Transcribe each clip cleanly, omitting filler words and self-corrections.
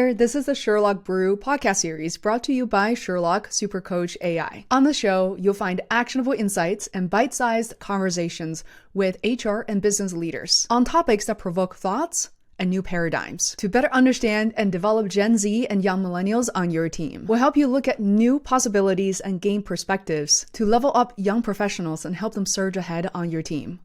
there, this is the Sherlock Brew Podcast series brought to you by SherlockSuperCoach.AI. On the show, you'll find actionable insights and bite-sized conversations with HR and business leaders on topics that provoke thoughts and new paradigms to better understand and develop Gen Z and young millennials on your team. We'll help you look at new possibilities and gain perspectives to level up young professionals and help them surge ahead on your team.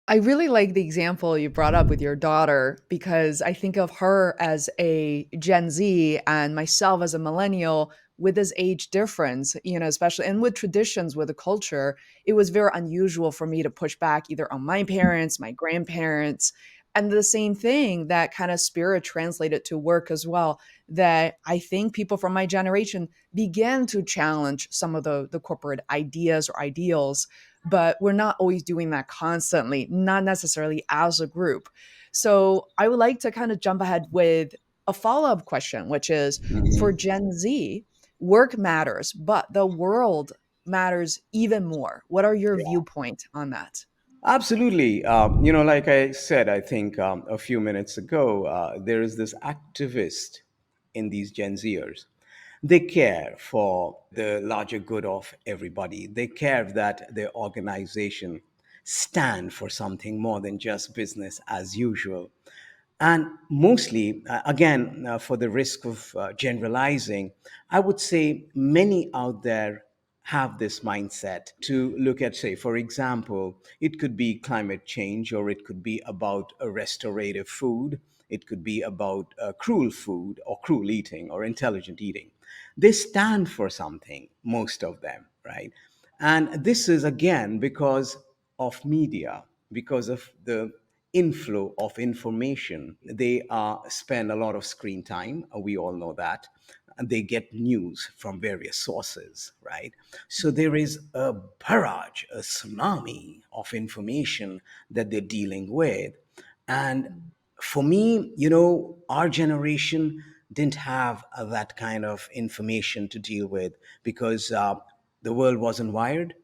I really like the example you brought up with your daughter because I think of her as a Gen Z and myself as a millennial with this age difference, especially and with traditions, with the culture. It was very unusual for me to push back either on my parents, my grandparents, and the same thing, that kind of spirit translated to work as well, that I think people from my generation began to challenge some of the corporate ideas or ideals, but we're not always doing that constantly, not necessarily as a group. So I would like to kind of jump ahead with a follow-up question, which is for Mhm. Gen Z, work matters, but the world matters even more. What are your Yeah, viewpoint on that? absolutely. Like I said, I think a few minutes ago, there is this activist in these Gen Zers. They care for the larger good of everybody. They care that their organization stand for something more than just business as usual. And mostly, again, for the risk of generalizing, I would say many out there have this mindset to look at, say, for example, it could be climate change, or it could be about a restorative food, it could be about cruel food, or cruel eating, or intelligent eating. They stand for something, most of them, right? And this is again because of media, because of the inflow of information. They spend a lot of screen time. We all know that. And they get news from various sources, right? So there is a barrage, a tsunami of information that they're dealing with. And for me, our generation didn't have that kind of information to deal with because the world wasn't wired.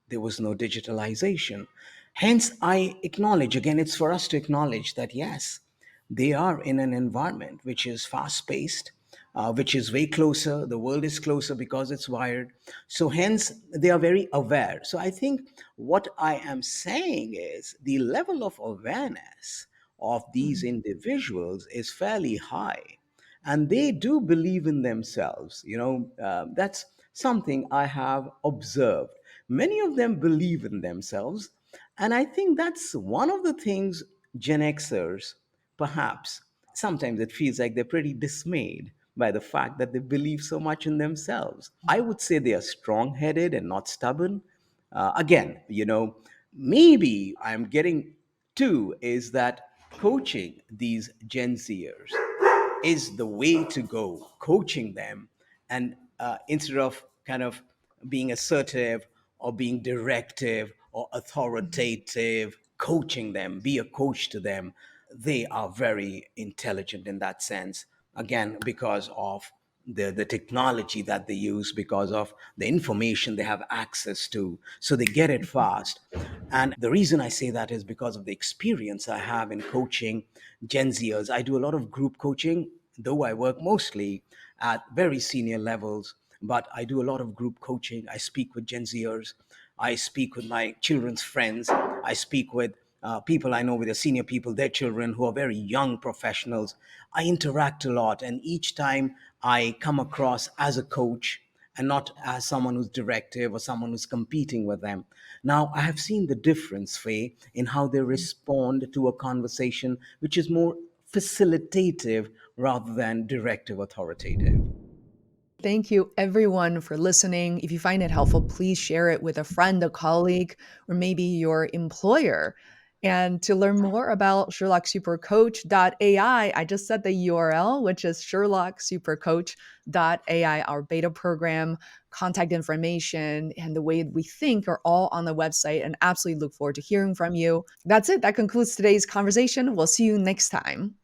There was no digitalization. Hence, I acknowledge again, it's for us to acknowledge that yes, they are in an environment which is fast paced, which is way closer. The world is closer because it's wired. So, hence, they are very aware. So, I think what I am saying is the level of awareness of these Mhm. individuals is fairly high, and they do believe in themselves. That's something I have observed. Many of them believe in themselves, and I think that's one of the things Gen Xers, perhaps, sometimes it feels like they're pretty dismayed by the fact that they believe so much in themselves. I would say they are strong headed and not stubborn. Again, maybe I'm getting to is that coaching these Gen Zers is the way to go, coaching them. And instead of kind of being assertive or being directive or authoritative, coaching them, be a coach to them, they are very intelligent in that sense. Again, because of the technology that they use, because of the information they have access to. So they get it fast. And the reason I say that is because of the experience I have in coaching Gen Zers. I do a lot of group coaching, though I work mostly at very senior levels, but I do a lot of group coaching. I speak with Gen Zers. I speak with my children's friends. I speak with people I know with the senior people, their children who are very young professionals. I interact a lot, and each time I come across as a coach and not as someone who's directive or someone who's competing with them. Now, I have seen the difference, Faye, in how they respond to a conversation which is more facilitative rather than directive authoritative. Thank you, everyone, for listening. If you find it helpful, please share it with a friend, a colleague, or maybe your employer. And to learn more about SherlockSuperCoach.AI, I just set the URL, which is SherlockSuperCoach.AI, our beta program, contact information, and the way we think are all on the website. And absolutely look forward to hearing from you. That's it. That concludes today's conversation. We'll see you next time.